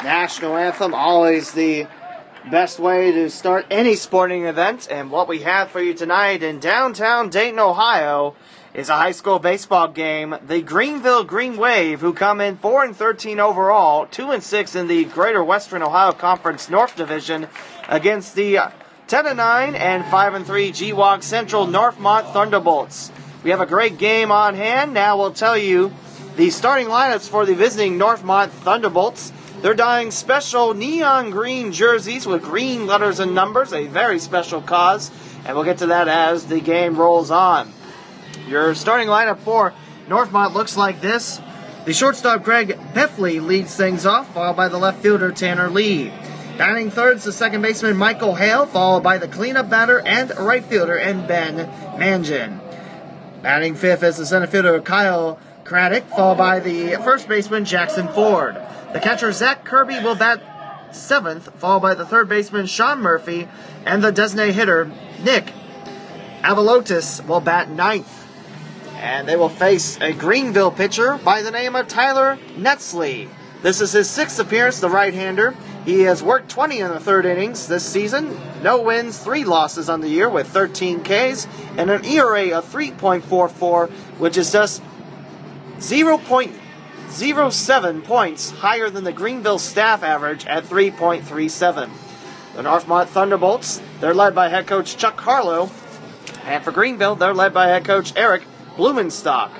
national anthem, always the best way to start any sporting event. And what we have for you tonight in downtown Dayton, Ohio, is a high school baseball game. The Greenville Green Wave, who come in 4-13 overall, 2-6 in the Greater Western Ohio Conference North Division, against the 10-9 and 5-3 GWOG Central Northmont Thunderbolts. We have a great game on hand. Now we'll tell you the starting lineups for the visiting Northmont Thunderbolts. They're donning special neon green jerseys with green letters and numbers, a very special cause, and we'll get to that as the game rolls on. Your starting lineup for Northmont looks like this. The shortstop Greg Peffley leads things off, followed by the left fielder Tanner Lee. Batting third is the second baseman Michael Hale, followed by the cleanup batter and right fielder and Ben Mangin. Batting fifth is the center fielder Kyle Craddock, followed by the first baseman Jackson Ford. The catcher Zach Kirby will bat seventh, followed by the third baseman Sean Murphy, and the designated hitter Nick Avalotis will bat ninth. And they will face a Greenville pitcher by the name of Tyler Netzley. This is his sixth appearance, the right-hander. He has worked 20 in the third innings this season. No wins, 3 losses on the year with 13 Ks and an ERA of 3.44, which is just 0.07 points higher than the Greenville staff average at 3.37. The Northmont Thunderbolts, they're led by head coach Chuck Harlow. And for Greenville, they're led by head coach Eric Blumenstock.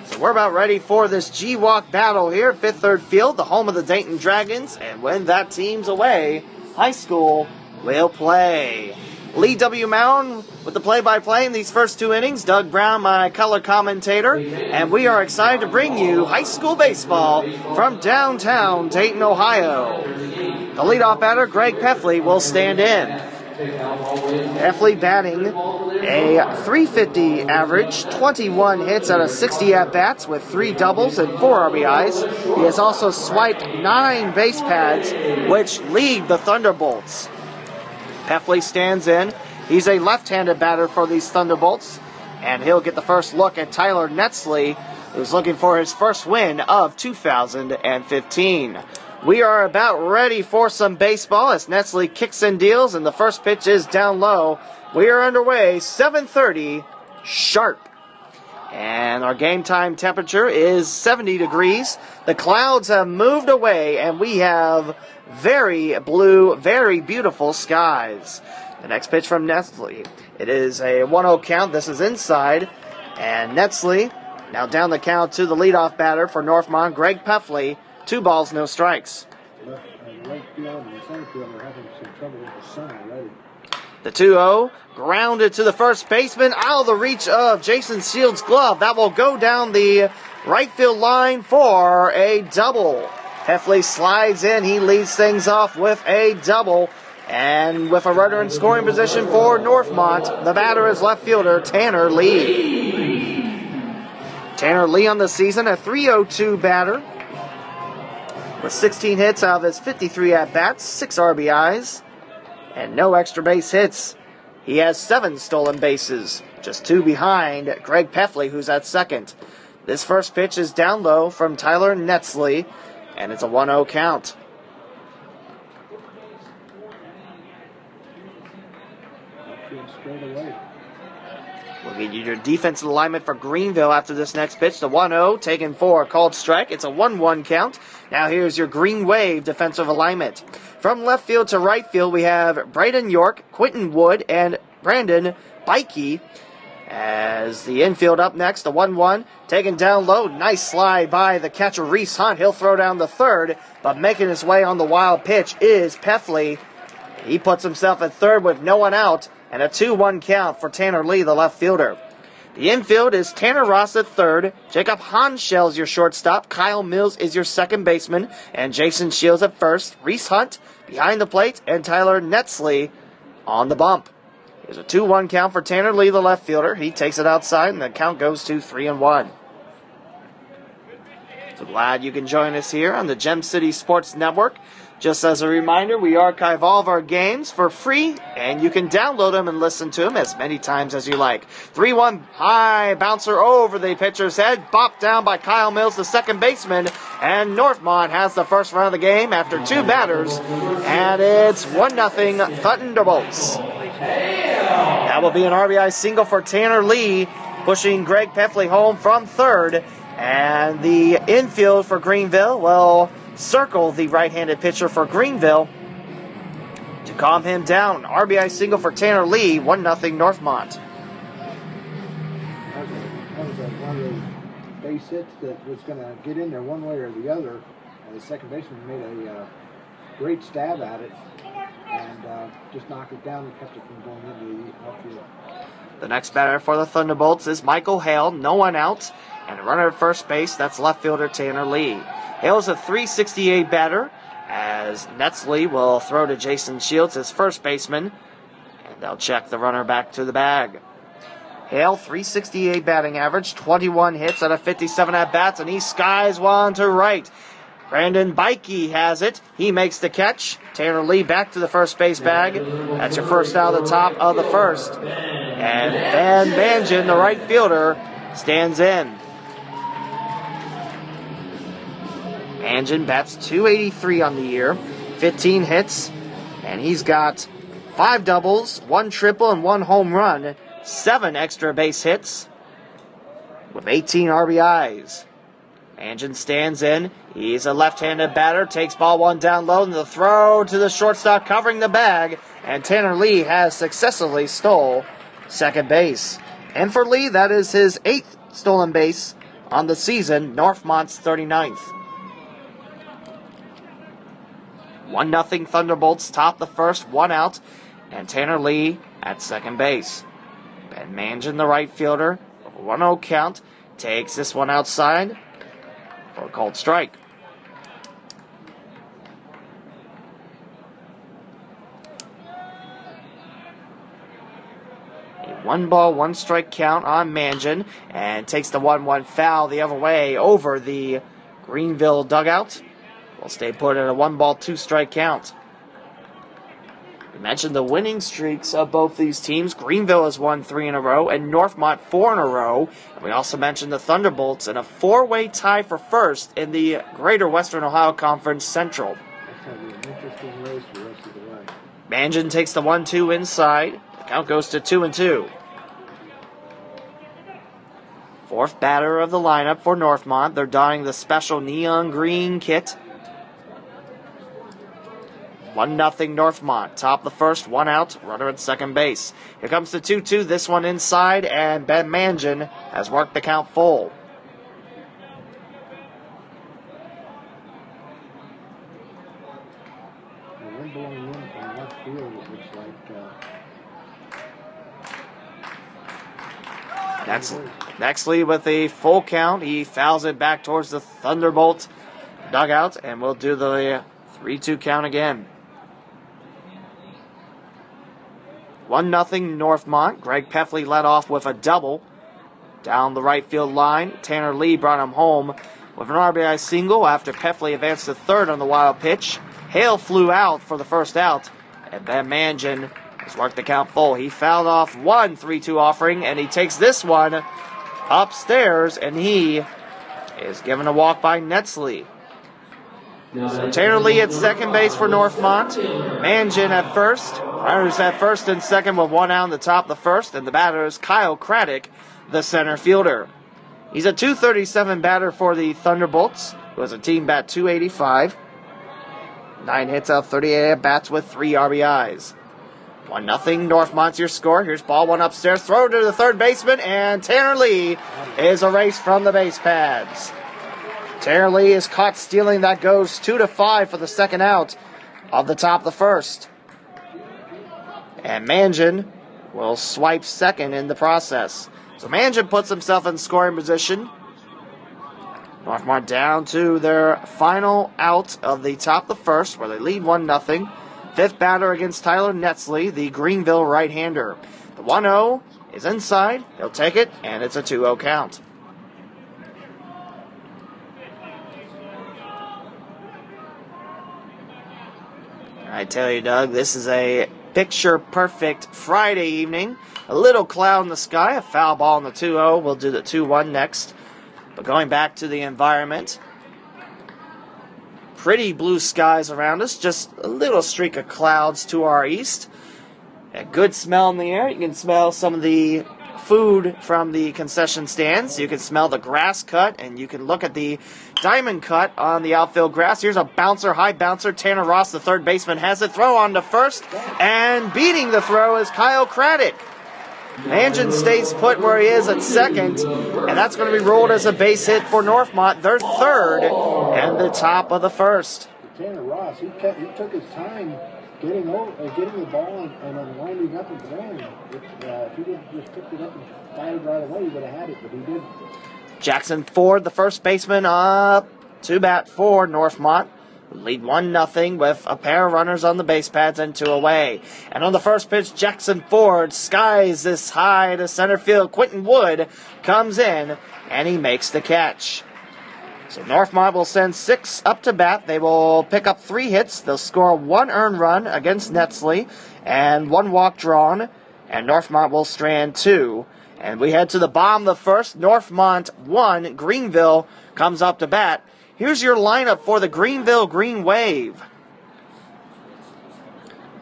So we're about ready for this GWOC battle here at Fifth Third Field, the home of the Dayton Dragons. And when that team's away, high school will play. Lee W. Mound with the play-by-play in these first 2 innings. Doug Brown, my color commentator. And we are excited to bring you high school baseball from downtown Dayton, Ohio. The leadoff batter, Greg Peffley, will stand in. Peffley batting a .350 average, 21 hits out of 60 at-bats with 3 doubles and 4 RBIs. He has also swiped 9 base pads, which lead the Thunderbolts. Peffley stands in. He's a left-handed batter for these Thunderbolts, and he'll get the first look at Tyler Netzley, who's looking for his first win of 2015. We are about ready for some baseball as Netzley kicks and deals, and the first pitch is down low. We are underway, 7:30 sharp. And our game time temperature is 70 degrees. The clouds have moved away, and we have very blue, very beautiful skies. The next pitch from Netzley. It is a 1-0 count. This is inside. And Netzley now down the count to the leadoff batter for Northmont, Greg Peffley. 2 balls, no strikes. The 2-0 grounded to the first baseman, out of the reach of Jason Shields' glove. That will go down the right field line for a double. Peffley slides in. He leads things off with a double. And with a runner in scoring position for Northmont, the batter is left fielder Tanner Lee. Tanner Lee on the season, a .302 batter, with 16 hits out of his 53 at-bats, 6 RBIs, and no extra base hits. He has 7 stolen bases, just 2 behind Greg Peffley, who's at second. This first pitch is down low from Tyler Netzley, and it's a 1-0 count. We'll get you your defensive alignment for Greenville after this next pitch. The 1-0 taken for a called strike. It's a 1-1 count. Now here's your Green Wave defensive alignment. From left field to right field, we have Braden York, Quentin Wood, and Brandon Bikey. As the infield up next, the 1-1 taken down low. Nice slide by the catcher Reese Hunt. He'll throw down the third, but making his way on the wild pitch is Peffley. He puts himself at third with no one out, and a 2-1 count for Tanner Lee, the left fielder. The infield is Tanner Ross at third, Jacob Hanschel is your shortstop, Kyle Mills is your second baseman, and Jason Shields at first, Reese Hunt behind the plate, and Tyler Netzley on the bump. Here's a 2-1 count for Tanner Lee, the left fielder. He takes it outside, and the count goes to 3-1. So glad you can join us here on the Gem City Sports Network. Just as a reminder, we archive all of our games for free, and you can download them and listen to them as many times as you like. 3-1 high bouncer over the pitcher's head, bopped down by Kyle Mills, the second baseman, And Northmont has the first run of the game after 2 batters, and it's 1-0 Thunderbolts. That will be an RBI single for Tanner Lee, pushing Greg Peffley home from third. And the infield for Greenville will circle the right-handed pitcher for Greenville to calm him down. RBI single for Tanner Lee, 1-0 Northmont. That was one of those base hits that was going to get in there one way or the other. The second baseman made a great stab at it and just knocked it down and kept it from going into the outfield. The next batter for the Thunderbolts is Michael Hale, no one out, and a runner at first base, that's left fielder Tanner Lee. Hale's a .368 batter, as Netsley will throw to Jason Shields, his first baseman, and they'll check the runner back to the bag. Hale, .368 batting average, 21 hits out of 57 at-bats, and he skies one to right. Brandon Bikey has it. He makes the catch. Tanner Lee back to the first base bag. That's your first out of the top of the first. And Van Bangen, the right fielder, stands in. Bangen bats .283 on the year, 15 hits, and he's got 5 doubles, 1 triple, and 1 home run, 7 extra base hits, with 18 RBIs. Bangen stands in. He's a left-handed batter, takes ball 1 down low, and the throw to the shortstop covering the bag, and Tanner Lee has successfully stole second base. And for Lee, that is his 8th stolen base on the season, Northmont's 39th. 1-0 Thunderbolts top the first, 1 out, and Tanner Lee at second base. Ben Mangan, the right fielder, 1-0 count, takes this one outside for a called strike. A 1-ball, 1-strike count on Mangan, and takes the 1-1 foul the other way over the Greenville dugout. Will stay put at a 1-ball, 2-strike count. We mentioned the winning streaks of both these teams. Greenville has won 3 in a row, and Northmont 4 in a row. And we also mentioned the Thunderbolts in a 4-way tie for first in the Greater Western Ohio Conference Central. That's going to be an interesting race the rest of the way. Mangan takes the 1-2 inside. The count goes to 2-2. Fourth batter of the lineup for Northmont. They're donning the special neon green kit. 1-0 Northmont. Top the first, 1 out, runner at second base. Here comes the 2-2, this one inside, and Ben Mangan has worked the count full. The wind blowing in from left field, it looks like. Nexley with a full count. He fouls it back towards the Thunderbolt dugout, and we'll do the 3-2 count again. 1-0 Northmont. Greg Peffley led off with a double down the right field line. Tanner Lee brought him home with an RBI single after Peffley advanced to third on the wild pitch. Hale flew out for the first out, and Ben Mangan has worked the count full. He fouled off one 3-2 offering, and he takes this one upstairs, and he is given a walk by Netsley. So Tanner Lee at second base for Northmont. Mangan at first. Runners at first and second with 1 out in the top of the first. And the batter is Kyle Craddock, the center fielder. He's a .237 batter for the Thunderbolts, who has a team bat .285. 9 hits out of 38 at-bats with 3 RBIs. 1-0 Northmont's your score. Here's ball 1 upstairs. Throw to the third baseman, and Tanner Lee is erased from the base pads. Tanner Lee is caught stealing. That goes 2-5 for the second out of the top of the first. And Mangan will swipe second in the process. So Mangan puts himself in scoring position. Northmont down to their final out of the top of the first, where they lead 1-0. Fifth batter against Tyler Netsley, the Greenville right-hander. The 1-0 is inside. He'll take it, and it's a 2-0 count. I tell you, Doug, this is a picture-perfect Friday evening. A little cloud in the sky, a foul ball on the 2-0. We'll do the 2-1 next. But going back to the environment, pretty blue skies around us, just a little streak of clouds to our east. A good smell in the air. You can smell some of the food from the concession stands. You can smell the grass cut, and you can look at the diamond cut on the outfield grass. Here's a bouncer, high bouncer. Tanner Ross, the third baseman, has it. Throw on to first, and beating the throw is Kyle Craddock. Mangin stays put where he is at second, and that's going to be rolled as a base hit for Northmont, their third, and the top of the first. Tanner Ross, he took his time getting the ball and winding up and throwing. If he would have just picked it up and fired right away, he would have had it, but he didn't. Jackson Ford, the first baseman, up to bat for Northmont. Lead 1-0 with a pair of runners on the base pads and 2 away. And on the first pitch, Jackson Ford skies this high to center field. Quentin Wood comes in, and he makes the catch. So Northmont will send 6 up to bat. They will pick up 3 hits. They'll score 1 earned run against Netsley and 1 walk drawn. And Northmont will strand 2. And we head to the bottom of the first. Northmont 1. Greenville comes up to bat. Here's your lineup for the Greenville Green Wave.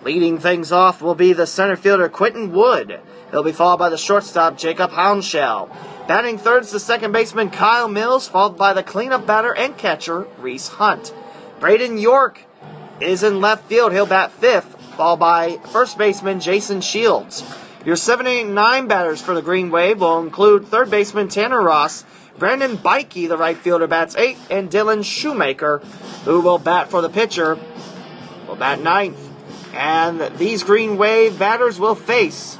Leading things off will be the center fielder Quentin Wood. He'll be followed by the shortstop Jacob Hounshell. Batting third is the second baseman Kyle Mills, followed by the cleanup batter and catcher Reese Hunt. Braden York is in left field. He'll bat fifth, followed by first baseman Jason Shields. Your 7, 8, 9 batters for the Green Wave will include third baseman Tanner Ross, Brandon Bikey, the right fielder, bats 8, and Dylan Shoemaker, who will bat for the pitcher, will bat 9th. And these Green Wave batters will face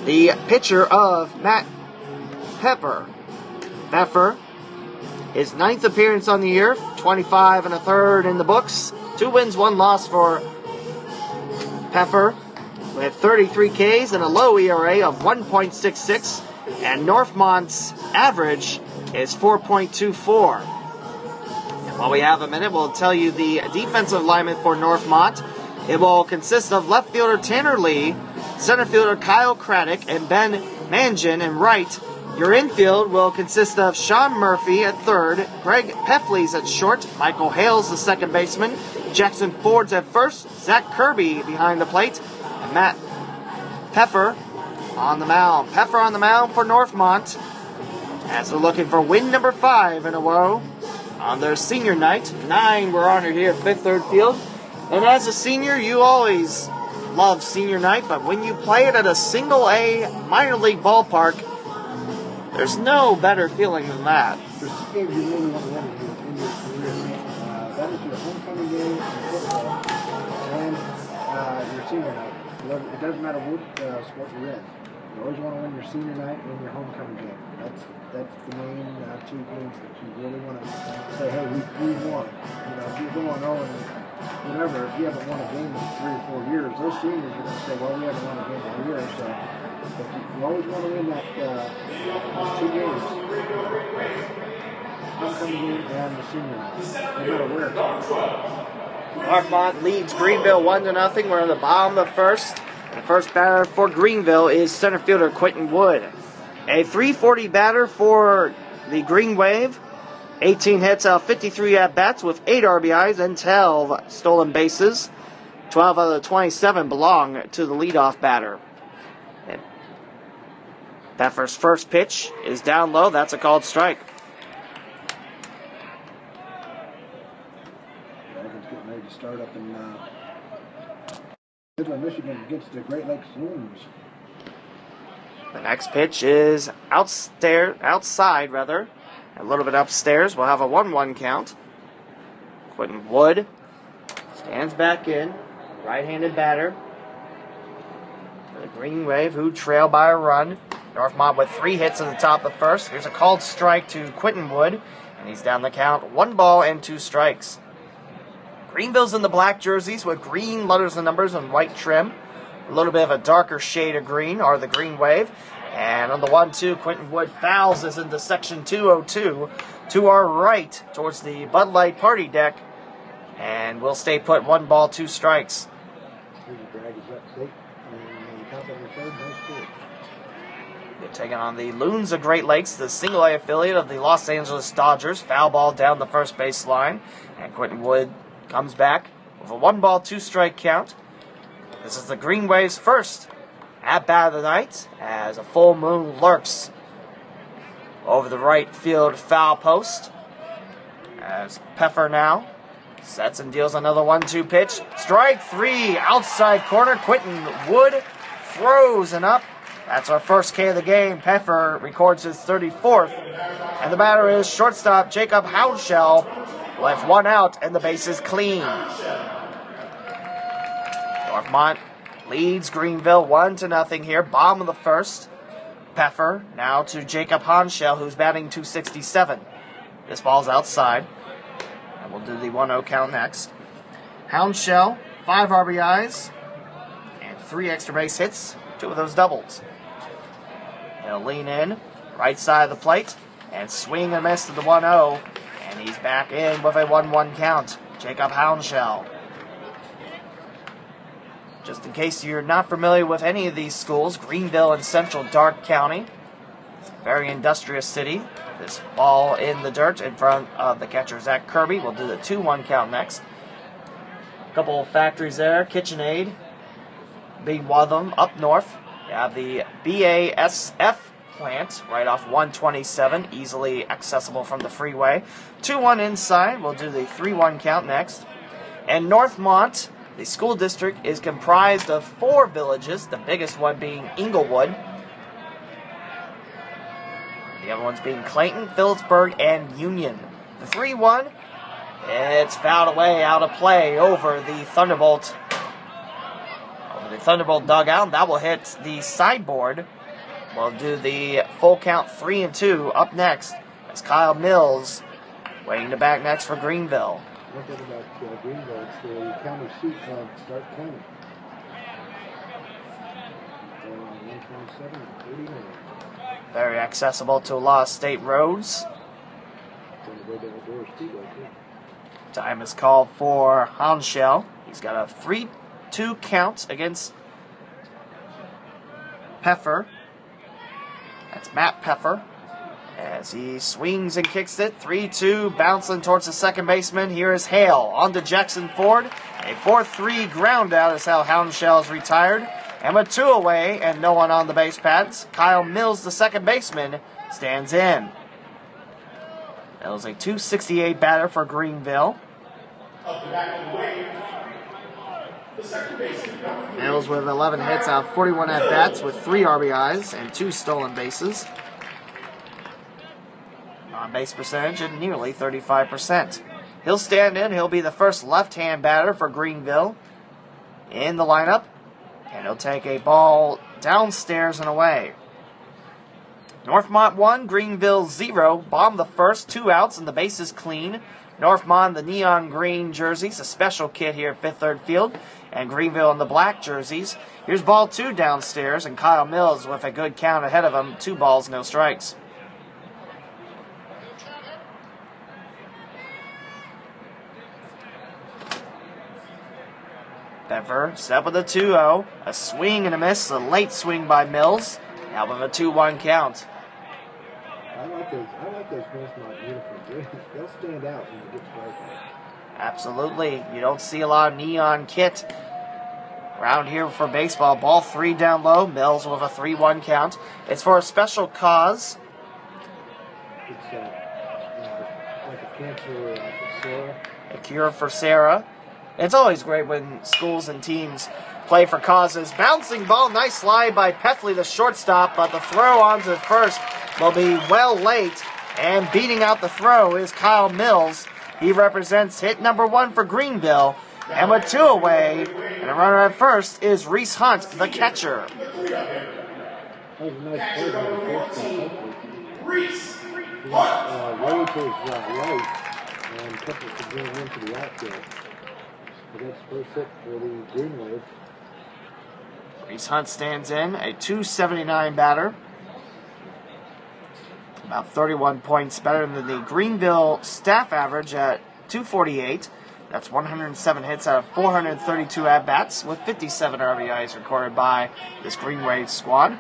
the pitcher of Matt Pepper. Pepper, his 9th appearance on the year, 25 1/3 in the books, 2 wins, 1 loss for Pepper, with 33 Ks and a low ERA of 1.66. And Northmont's average is 4.24. While we have a minute, we'll tell you the defensive alignment for Northmont. It will consist of left fielder Tanner Lee, center fielder Kyle Craddock, and Ben Mangin in right. Your infield will consist of Sean Murphy at third, Greg Peffley's at short, Michael Hales the second baseman, Jackson Ford's at first, Zach Kirby behind the plate, and Matt Peffer on the mound. Peffer on the mound for Northmont, as they're looking for win number 5 in a row on their senior night. 9 were honored here at Fifth Third Field. And as a senior, you always love senior night, but when you play it at a single A minor league ballpark, there's no better feeling than that. There's 2 games you really want to win in your career. That is your homecoming game in football and your senior night. It doesn't matter what sport you're in. You always want to win your senior night and your homecoming game. That's the main 2 games that you really want to say, hey, we won. If you're going on and whatever, if you haven't won a game in 3 or 4 years, those seniors are going to say, well, we haven't won a game in a year. So but you always want to win that 2 games. Homecoming game and the senior night. No matter where it's at. Northmont leads Greenville 1-0. We're in the bottom of the first. The first batter for Greenville is center fielder Quentin Wood. A .340 batter for the Green Wave. 18 hits out of 53 at-bats with 8 RBIs and 12 stolen bases. 12 out of the 27 belong to the leadoff batter. And Peffer's first pitch is down low. That's a called strike. Dragons getting ready to start up in Midland, Michigan against the Great Lakes Loons. The next pitch is outside, a little bit upstairs. We'll have a 1-1 count. Quentin Wood stands back in, right-handed batter for the Green Wave, who trail by a run. Northmont with 3 hits in the top of the first. Here's a called strike to Quentin Wood, and he's down the count. 1 ball and 2 strikes. Greenville's in the black jerseys with green letters and numbers and white trim. A little bit of a darker shade of green are the Green Wave. And on the 1-2, Quentin Wood fouls us into section 202 to our right towards the Bud Light party deck. And we'll stay put. 1 ball, 2 strikes. Here's the Dragons up state. And top of the third, no score. They're taking on the Loons of Great Lakes, the single-A affiliate of the Los Angeles Dodgers. Foul ball down the first base line. And Quentin Wood comes back with a 1-ball, 2-strike count. This is the Green Wave's first at-bat of the night as a full moon lurks over the right field foul post. As Peffer now sets and deals another 1-2 pitch. Strike 3, outside corner. Quentin Wood throws and up. That's our first K of the game. Peffer records his 34th. And the batter is shortstop Jacob Houndshell. Left one out and the base is clean. Northmont leads Greenville 1-0 here. Bottom of the first. Peffer now to Jacob Houndshell, who's batting .267. This ball's outside. And we'll do the 1-0 count next. Houndshell, 5 RBIs and 3 extra base hits. 2 of those doubles. He'll lean in, right side of the plate, and swing and miss to the 1-0. And he's back in with a 1-1 count. Jacob Houndshell. Just in case you're not familiar with any of these schools, Greenville and Central Dark County. It's a very industrious city. This ball in the dirt in front of the catcher, Zach Kirby. We'll do the 2-1 count next. A couple of factories there. KitchenAid being one of them. Up north, you have the BASF plant right off 127, easily accessible from the freeway. 2-1 inside. We'll do the 3-1 count next. And Northmont, the school district, is comprised of 4 villages, the biggest one being Inglewood. The other ones being Clayton, Phillipsburg, and Union. The 3-1, it's fouled away, out of play over the Thunderbolt. Over the Thunderbolt dugout. That will hit the sideboard. We'll do the full count 3-2 up next. As Kyle Mills waiting to back next for Greenville. One thing about Greenville, it's the county seat of Stark County. 127 and 39. Very accessible to a lot of state roads. It's on the way to Eldora Speedway, too. Time is called for Houndshell. He's got a 3-2 count against Peffer. That's Matt Peffer. As he swings and kicks it, 3-2, bouncing towards the second baseman. Here is Hale on to Jackson Ford. A 4-3 ground out is how Houndshell is retired. And with 2 away and no one on the base pads, Kyle Mills, the second baseman, stands in. Mills, a .268 batter for Greenville. Mills with 11 hits out of 41 at-bats with 3 RBIs and 2 stolen bases. On-base percentage at nearly 35%. He'll stand in. He'll be the first left-hand batter for Greenville in the lineup. And he'll take a ball downstairs and away. Northmont 1, Greenville 0. Bottom of the first, 2 outs, and the base is clean. Northmont, the neon green jerseys, a special kit here at Fifth Third Field. And Greenville in the black jerseys. Here's ball 2 downstairs, and Kyle Mills with a good count ahead of him. 2 balls, no strikes. Peffer set with a 2-0. A swing and a miss. A late swing by Mills. Now with a 2-1 count. I like those Northmont uniforms. They'll stand out when you get strikeouts. Absolutely. You don't see a lot of neon kit around here for baseball. Ball 3 down low. Mills with a 3-1 count. It's for a special cause. It's like a cancer for Sarah. A cure for Sarah. It's always great when schools and teams play for causes. Bouncing ball, nice slide by Peffley, the shortstop, but the throw onto first will be well late. And beating out the throw is Kyle Mills. He represents hit number 1 for Greenville. And with 2 away, and a runner at first is Reese Hunt, the catcher. That was a nice play by the shortstop. Reese way to his right, and Pepper could bring him into the outfield. But that's first hit for the Green Wave. Reese Hunt stands in, a .279 batter. About 31 points better than the Greenville staff average at .248. That's 107 hits out of 432 at-bats with 57 RBIs recorded by this Green Wave squad.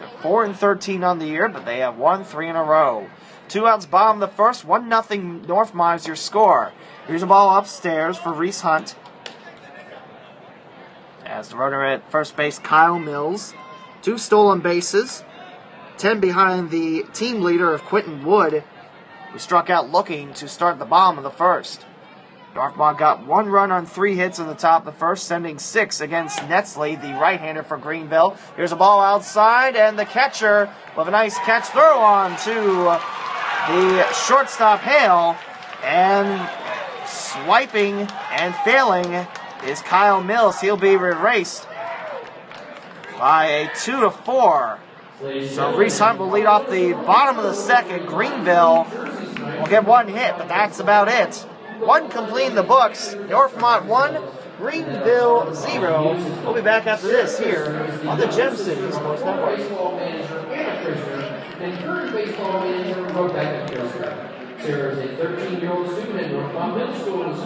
The 4-13 on the year, but they have won 3 in a row. 2 outs, bottom of the first, 1-0 Northmont is your score. Here's a ball upstairs for Reese Hunt. As the runner at first base, Kyle Mills. 2 stolen bases. 10 behind the team leader of Quentin Wood, who struck out looking to start the bottom of the first. Northmont got 1 run on 3 hits in the top of the first, sending 6 against Netsley, the right-hander for Greenville. Here's a ball outside, and the catcher with a nice catch throw on to the shortstop Hale, and swiping and failing is Kyle Mills. He'll be erased by a 2-4. So Reese Hunt will lead off the bottom of the second. Greenville will get 1 hit, but that's about it. 1 complete in the books. Northmont 1, Greenville 0. We'll be back after this here on the Gem City Sports Network. And current baseball manager wrote back at Periscope. Sarah is a 13-year-old student at Northmont Middle School and